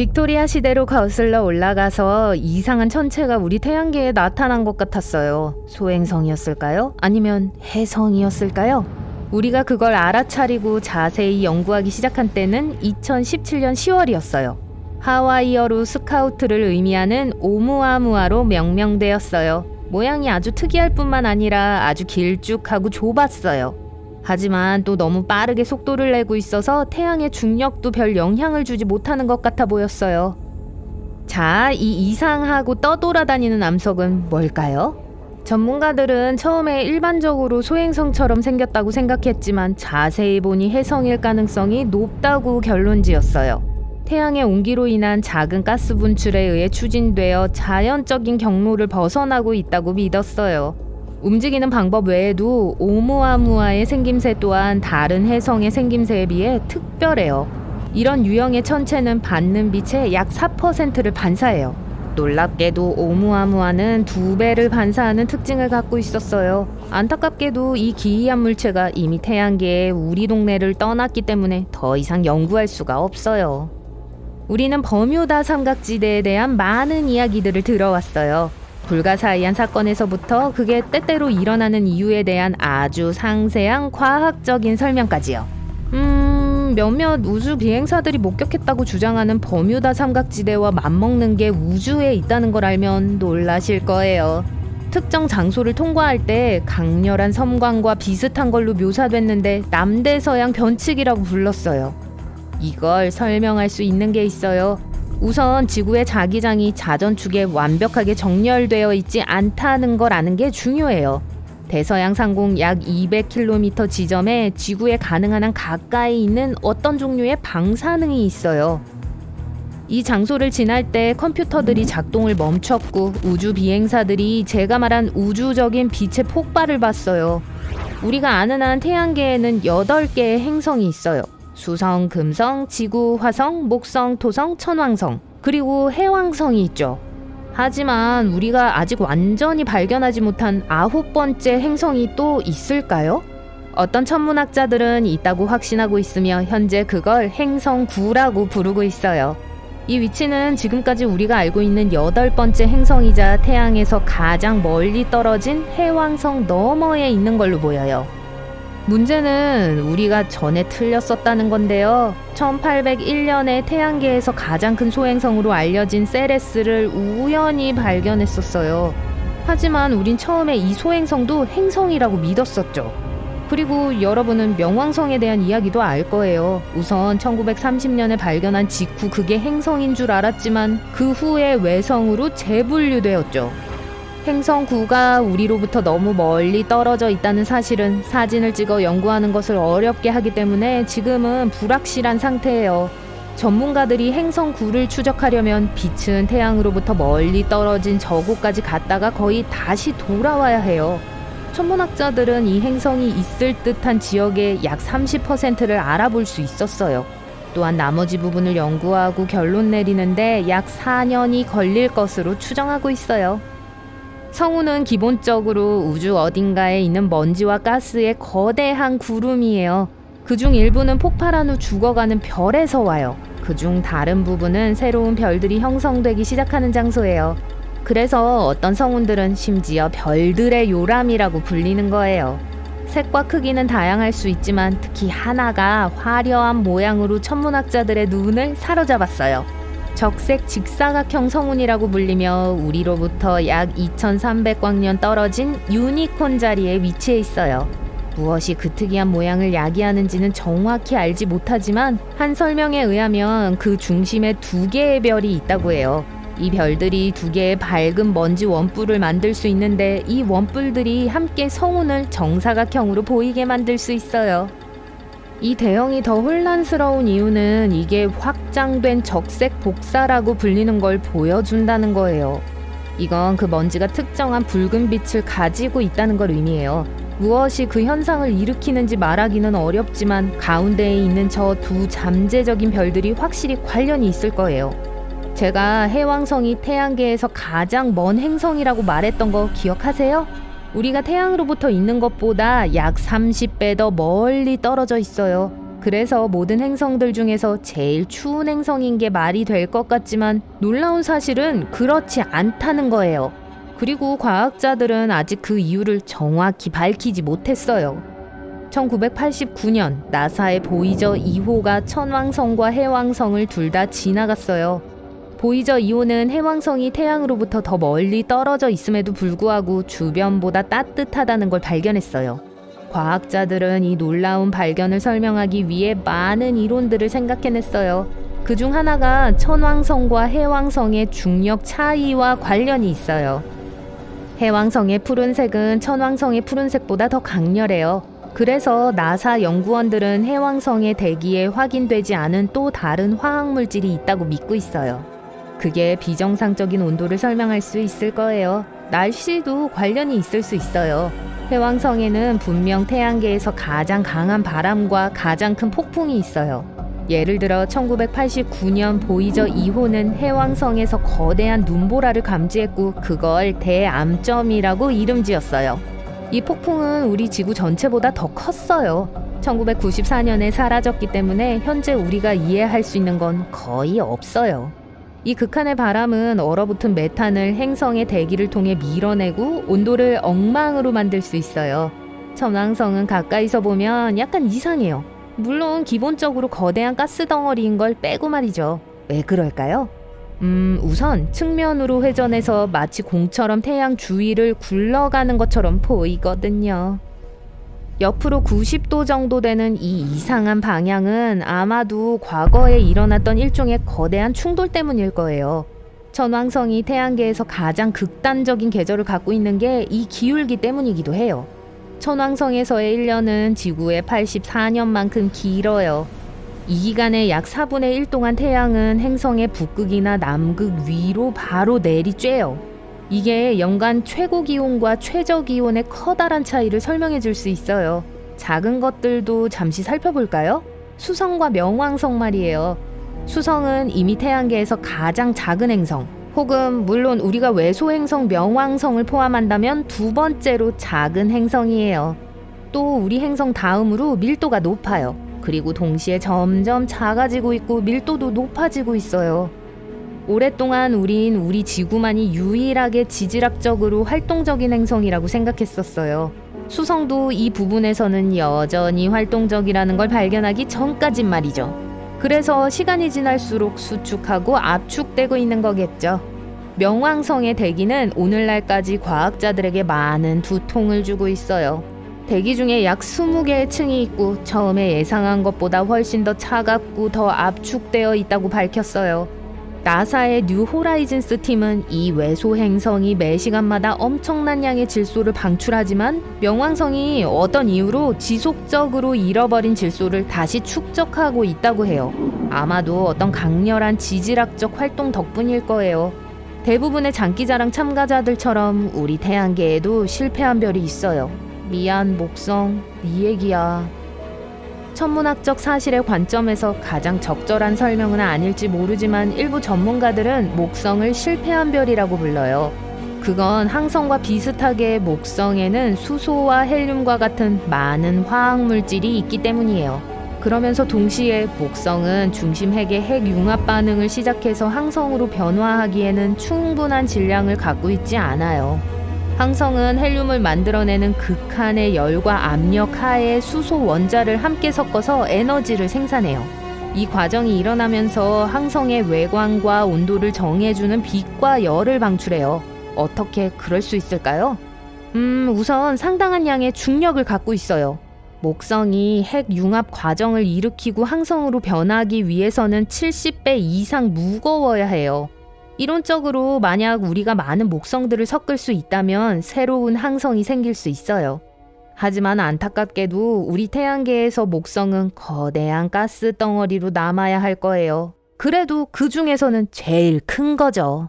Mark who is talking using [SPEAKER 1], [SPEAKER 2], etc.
[SPEAKER 1] 빅토리아 시대로 거슬러 올라가서 이상한 천체가 우리 태양계에 나타난 것 같았어요. 소행성이었을까요? 아니면 해성이었을까요? 우리가 그걸 알아차리고 자세히 연구하기 시작한 때는 2017년 10월이었어요. 하와이어로 스카우트를 의미하는 오무아무아로 명명되었어요. 모양이 아주 특이할 뿐만 아니라 아주 길쭉하고 좁았어요. 하지만 또 너무 빠르게 속도를 내고 있어서 태양의 중력도 별 영향을 주지 못하는 것 같아 보였어요. 자, 이 이상하고 떠돌아다니는 암석은 뭘까요? 전문가들은 처음에 일반적으로 소행성처럼 생겼다고 생각했지만 자세히 보니 해성일 가능성이 높다고 결론지었어요. 태양의 온기로 인한 작은 가스 분출에 의해 추진되어 자연적인 경로를 벗어나고 있다고 믿었어요. 움직이는 방법 외에도 오umu아무아의 생김새 또한 다른 해성의 생김새에 비해 특별해요. 이런 유형의 천체는 받는 빛의 약 4%를 반사해요. 놀랍게도 오umu아무아는 2배를 반사하는 특징을 갖고 있었어요. 안타깝게도 이 기이한 물체가 이미 태양계에 우리 동네를 떠났기 때문에 더 이상 연구할 수가 없어요. 우리는 버뮤다 삼각지대에 대한 많은 이야기들을 들어왔어요. 불가사의한 사건에서부터 그게 때때로 일어나는 이유에 대한 아주 상세한 과학적인 설명까지요. 몇몇 우주 비행사들이 목격했다고 주장하는 버뮤다 삼각지대와 맞먹는 게 우주에 있다는 걸 알면 놀라실 거예요. 특정 장소를 통과할 때 강렬한 섬광과 비슷한 걸로 묘사됐는데 남대서양 변칙이라고 불렀어요. 이걸 설명할 수 있는 게 있어요. 우선 지구의 자기장이 자전축에 완벽하게 정렬되어 있지 않다는 걸 아는 게 중요해요. 대서양 상공 약 200km 지점에 지구에 가능한 한 가까이 있는 어떤 종류의 방사능이 있어요. 이 장소를 지날 때 컴퓨터들이 작동을 멈췄고 우주 비행사들이 제가 말한 우주적인 빛의 폭발을 봤어요. 우리가 아는 한 태양계에는 8개의 행성이 있어요. 수성, 금성, 지구, 화성, 목성, 토성, 천왕성, 그리고 해왕성이 있죠. 하지만 우리가 아직 완전히 발견하지 못한 9번째 행성이 또 있을까요? 어떤 천문학자들은 있다고 확신하고 있으며 현재 그걸 행성 9라고 부르고 있어요. 이 위치는 지금까지 우리가 알고 있는 8번째 행성이자 태양에서 가장 멀리 떨어진 해왕성 너머에 있는 걸로 보여요. 문제는 우리가 전에 틀렸었다는 건데요. 1801년에 태양계에서 가장 큰 소행성으로 알려진 세레스를 우연히 발견했었어요. 하지만 우린 처음에 이 소행성도 행성이라고 믿었었죠. 그리고 여러분은 명왕성에 대한 이야기도 알 거예요. 우선 1930년에 발견한 직후 그게 행성인 줄 알았지만 그 후에 외성으로 재분류되었죠. 행성 9가 우리로부터 너무 멀리 떨어져 있다는 사실은 사진을 찍어 연구하는 것을 어렵게 하기 때문에 지금은 불확실한 상태예요. 전문가들이 행성 9를 추적하려면 빛은 태양으로부터 멀리 떨어진 저곳까지 갔다가 거의 다시 돌아와야 해요. 천문학자들은 이 행성이 있을 듯한 지역의 약 30%를 알아볼 수 있었어요. 또한 나머지 부분을 연구하고 결론 내리는데 약 4년이 걸릴 것으로 추정하고 있어요. 성운은 기본적으로 우주 어딘가에 있는 먼지와 가스의 거대한 구름이에요. 그중 일부는 폭발한 후 죽어가는 별에서 와요. 그중 다른 부분은 새로운 별들이 형성되기 시작하는 장소예요. 그래서 어떤 성운들은 심지어 별들의 요람이라고 불리는 거예요. 색과 크기는 다양할 수 있지만 특히 하나가 화려한 모양으로 천문학자들의 눈을 사로잡았어요. 적색 직사각형 성운이라고 불리며 우리로부터 약 2300광년 떨어진 유니콘 자리에 위치해 있어요. 무엇이 그 특이한 모양을 야기하는지는 정확히 알지 못하지만 한 설명에 의하면 그 중심에 2개의 별이 있다고 해요. 이 별들이 2개의 밝은 먼지 원뿔을 만들 수 있는데 이 원뿔들이 함께 성운을 정사각형으로 보이게 만들 수 있어요. 이 대형이 더 혼란스러운 이유는 이게 확장된 적색 복사라고 불리는 걸 보여준다는 거예요. 이건 그 먼지가 특정한 붉은 빛을 가지고 있다는 걸 의미해요. 무엇이 그 현상을 일으키는지 말하기는 어렵지만 가운데에 있는 저 2 잠재적인 별들이 확실히 관련이 있을 거예요. 제가 해왕성이 태양계에서 가장 먼 행성이라고 말했던 거 기억하세요? 우리가 태양으로부터 있는 것보다 약 30배 더 멀리 떨어져 있어요. 그래서 모든 행성들 중에서 제일 추운 행성인 게 말이 될 것 같지만 놀라운 사실은 그렇지 않다는 거예요. 그리고 과학자들은 아직 그 이유를 정확히 밝히지 못했어요. 1989년 나사의 보이저 2호가 천왕성과 해왕성을 둘 다 지나갔어요. 보이저 2호는 해왕성이 태양으로부터 더 멀리 떨어져 있음에도 불구하고 주변보다 따뜻하다는 걸 발견했어요. 과학자들은 이 놀라운 발견을 설명하기 위해 많은 이론들을 생각해냈어요. 그중 하나가 천왕성과 해왕성의 중력 차이와 관련이 있어요. 해왕성의 푸른색은 천왕성의 푸른색보다 더 강렬해요. 그래서 나사 연구원들은 해왕성의 대기에 확인되지 않은 또 다른 화학물질이 있다고 믿고 있어요. 그게 비정상적인 온도를 설명할 수 있을 거예요. 날씨도 관련이 있을 수 있어요. 해왕성에는 분명 태양계에서 가장 강한 바람과 가장 큰 폭풍이 있어요. 예를 들어 1989년 보이저 2호는 해왕성에서 거대한 눈보라를 감지했고 그걸 대암점이라고 이름 지었어요. 이 폭풍은 우리 지구 전체보다 더 컸어요. 1994년에 사라졌기 때문에 현재 우리가 이해할 수 있는 건 거의 없어요. 이 극한의 바람은 얼어붙은 메탄을 행성의 대기를 통해 밀어내고 온도를 엉망으로 만들 수 있어요. 천왕성은 가까이서 보면 약간 이상해요. 물론 기본적으로 거대한 가스 덩어리인 걸 빼고 말이죠. 왜 그럴까요? 우선 측면으로 회전해서 마치 공처럼 태양 주위를 굴러가는 것처럼 보이거든요. 옆으로 90도 정도 되는 이 이상한 방향은 아마도 과거에 일어났던 일종의 거대한 충돌 때문일 거예요. 천왕성이 태양계에서 가장 극단적인 계절을 갖고 있는 게 이 기울기 때문이기도 해요. 천왕성에서의 1년은 지구의 84년만큼 길어요. 이 기간에 약 4분의 1 동안 태양은 행성의 북극이나 남극 위로 바로 내리쬐요. 이게 연간 최고 기온과 최저 기온의 커다란 차이를 설명해 줄 수 있어요. 작은 것들도 잠시 살펴볼까요? 수성과 명왕성 말이에요. 수성은 이미 태양계에서 가장 작은 행성, 혹은 물론 우리가 외소행성 명왕성을 포함한다면 두 번째로 작은 행성이에요. 또 우리 행성 다음으로 밀도가 높아요. 그리고 동시에 점점 작아지고 있고 밀도도 높아지고 있어요. 오랫동안 우린 우리 지구만이 유일하게 지질학적으로 활동적인 행성이라고 생각했었어요. 수성도 이 부분에서는 여전히 활동적이라는 걸 발견하기 전까진 말이죠. 그래서 시간이 지날수록 수축하고 압축되고 있는 거겠죠. 명왕성의 대기는 오늘날까지 과학자들에게 많은 두통을 주고 있어요. 대기 중에 약 20개의 층이 있고 처음에 예상한 것보다 훨씬 더 차갑고 더 압축되어 있다고 밝혔어요. 나사의 뉴 호라이즌스 팀은 이 외소 행성이 매 시간마다 엄청난 양의 질소를 방출하지만 명왕성이 어떤 이유로 지속적으로 잃어버린 질소를 다시 축적하고 있다고 해요. 아마도 어떤 강렬한 지질학적 활동 덕분일 거예요. 대부분의 장기자랑 참가자들처럼 우리 태양계에도 실패한 별이 있어요. 미안 목성, 네 얘기야. 천문학적 사실의 관점에서 가장 적절한 설명은 아닐지 모르지만 일부 전문가들은 목성을 실패한 별이라고 불러요. 그건 항성과 비슷하게 목성에는 수소와 헬륨과 같은 많은 화학물질이 있기 때문이에요. 그러면서 동시에 목성은 중심 핵의 핵융합 반응을 시작해서 항성으로 변화하기에는 충분한 질량을 갖고 있지 않아요. 항성은 헬륨을 만들어내는 극한의 열과 압력 하에 수소 원자를 함께 섞어서 에너지를 생산해요. 이 과정이 일어나면서 항성의 외광과 온도를 정해주는 빛과 열을 방출해요. 어떻게 그럴 수 있을까요? 우선 상당한 양의 중력을 갖고 있어요. 목성이 핵융합 과정을 일으키고 항성으로 변하기 위해서는 70배 이상 무거워야 해요. 이론적으로 만약 우리가 많은 목성들을 섞을 수 있다면 새로운 항성이 생길 수 있어요. 하지만 안타깝게도 우리 태양계에서 목성은 거대한 가스 덩어리로 남아야 할 거예요. 그래도 그 중에서는 제일 큰 거죠.